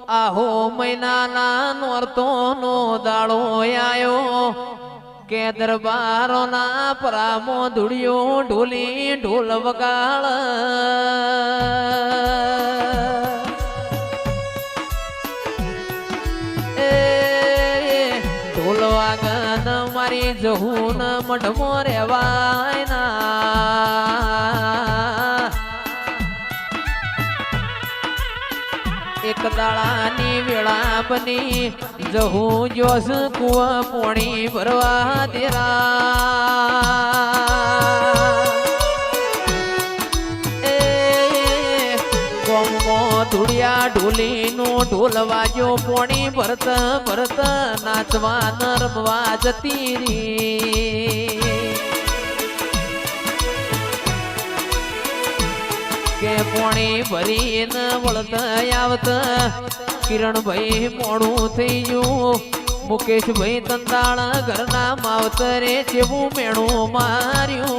આહો મહિનાના નોરતો નો દાડો આયો કે દરબારો ના પરામો ધૂળિયો ઢોલી ઢોલ વગાળ ઢોલ વાગન મારી જહુન મઢમો રેવાય ના એક દાડાની વેળા બની જહું જોશ કુવા પોણી ભરવા તેરા ગોમો ધૂળિયા ઢોલીનું ઢોલ વાજો પોણી ભરત ભરત નાચવા નરમવા જતી રી કે પોણી ભરીને વળત આવત કિરણભાઈ મોડું થઈ ગયું મુકેશભાઈ તંદાળ ઘરના માવતરે જેવું મેણું માર્યું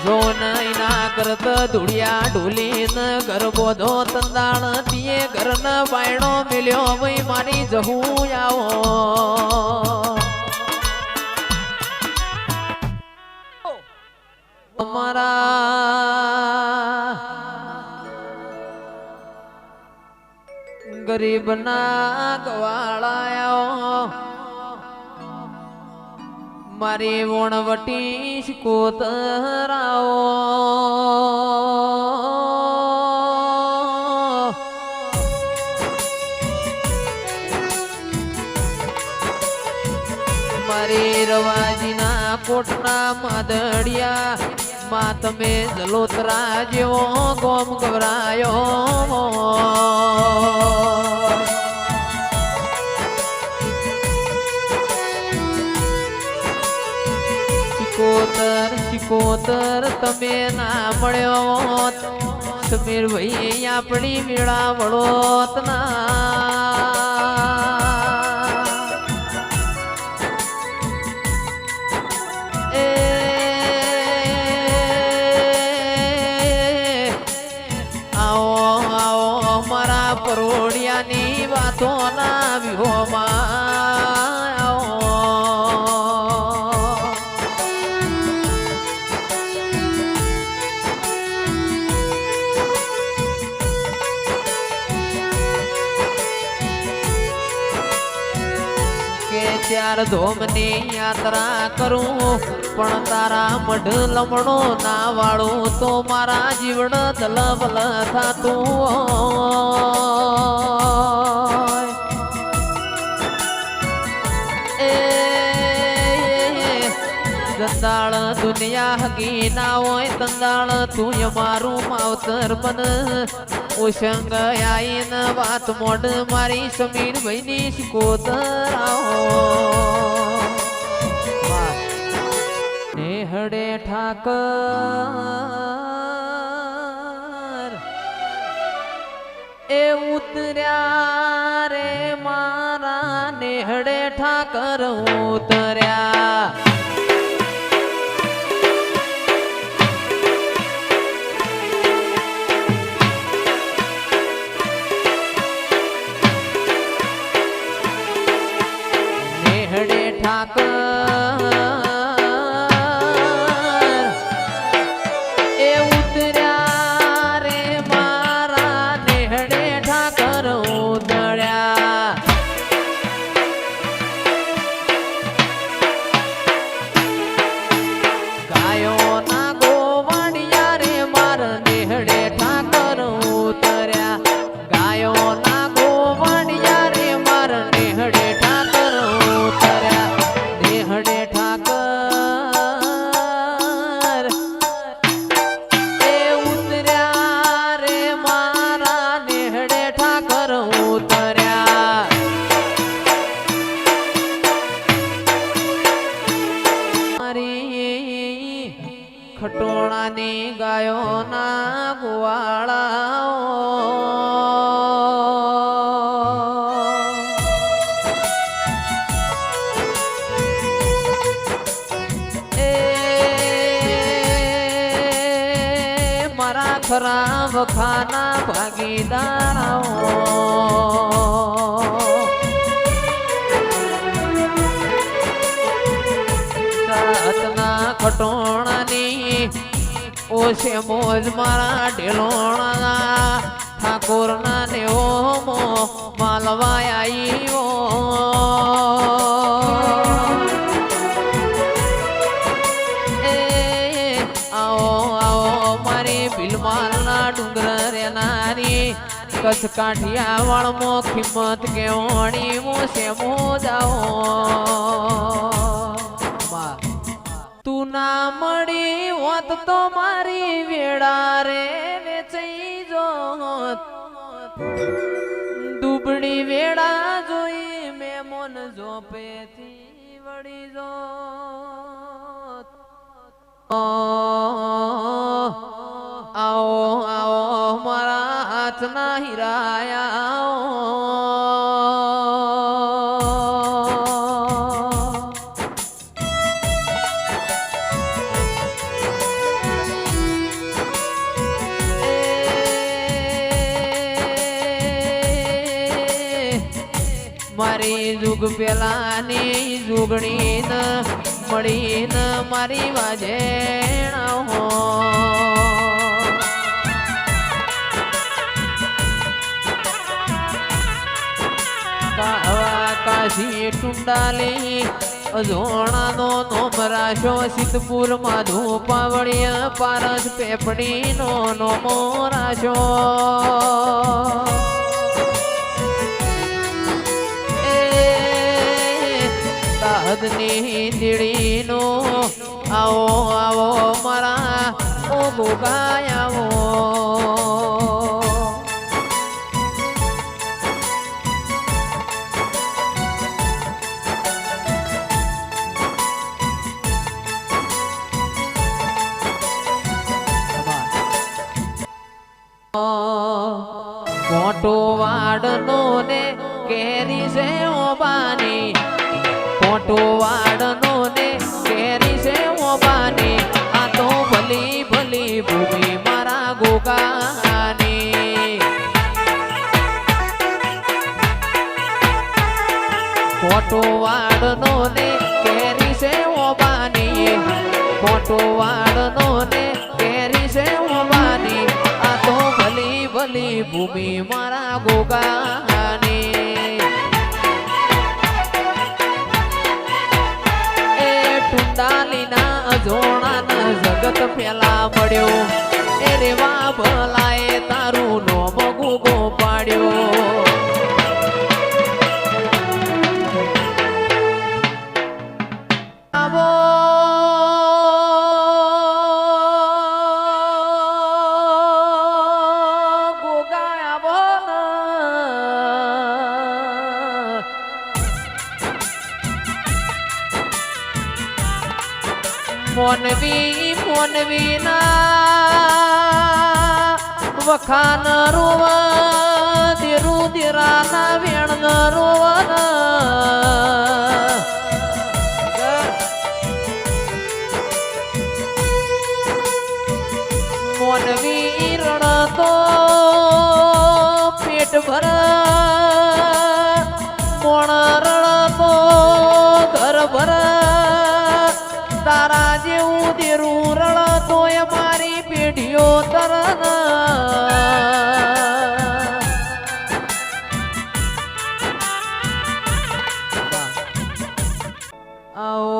જો નહીં ના કરત ધૂળિયા ઢોલીને ઘર બોધો તંદાળ તીએ ઘરનો બાયણો મિલ્યો ભાઈ મારી જહું આવો અમારા ગરીબ ના ગવાળાયો મારી વણવટી શિકોતરાઓ મારી રવાજીના કોટના માદડિયા માં તમે જલોતરા જેવો ગોમ ગવરાયો શિકોતર શિકોતર તમે ના મળ્યો સમીર ભાઈ આપણી મેળા વળોત ના પરોડિયાની વાતો ના વિહોમાં કે ચાર ધોમની યાત્રા કરું પણ તારા મઢ લમણો ના વાળું તો મારા જીવન દલબલ થાતું એ દંદાળ દુનિયા હગી ના હોય દંદાળ તું મારું માવતર બન ઉસંગ આઈને વાત મોડ મારી સમીર ભાઈની શિકોતર નેહડે ઠાકર એ ઉતર્યા રે મારા નેહડે ઠાકર ઉતર્યા ખટોણાની ગાયોના ગોવાળાઓ મારા ખરાબ ખાના ભાગીદારાઓ સાતના ખટોણાની ઓછે મોજ મારા ઢેલોણા ઠાકોરના નેવો માલવાયા ભીલમાલના ડુંગર રેનારી કચ્છ કાઠિયાવાડમાં કિંમત કેવણી મોસે મોજાઓ તું ના મળી હોત તો મારી વેળા રે વેચાઈ જોત દુબળી વેળા જોઈ મેં મન જોપેથી વળી જોત આવો આવો મારા હાથના હીરાયા મારી જુગ પેલાની જુગણી ન મળી ન મારી વાજેણા કાશી ટુંડાલી અજોણાનો નોમરાશો સિદ્ધપુર માધુ પાવડિયા પારસ પેપડીનો નોમો રાશો દાદની દીડીનો આવો આવો મારા ઓ ગોગાયાવો મોટો વાડનો ને કેરી છે ઓબાની મોટો વાડનો ને કેરી છે ઓબાની આ તો ભલી ભલી ભૂમિ મારા ગોગાની મોટો વાડનો ને કેરી છે ઓબાની મોટો વાડનો ને કેરી છે ઓબાની આ તો ભલી ભલી ભૂમિ મારા ગોગાની ટુંડાલીના અજોણાના જગત પેલા મળ્યો એ રેવા ભલાએ તારું નોમ ગુગો પાડ્યો આવો મોનવી મોનવી ના વખાન રોવા દેરુ દેરાના વેણ રોવા મોનવી રણ તો પેટ ભર મોણ રણ તો ઘર ભર તારા જેવું દેરું રળ તોય મારી પેઢીઓ તરન આવો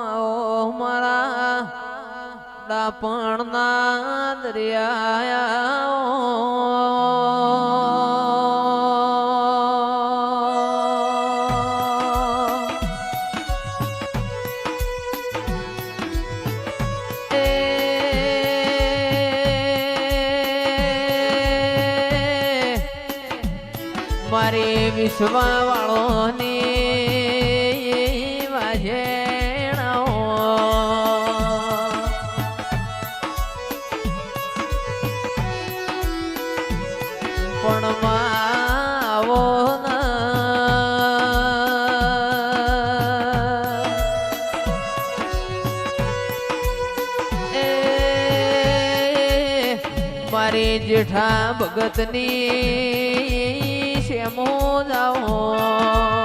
આવો મારા ડાપણના દરિયા મારે વિશ્વા વાળોને વાજેણાઓ પણ માવો એ મારી જેઠા ભગતની શેમો જાઓ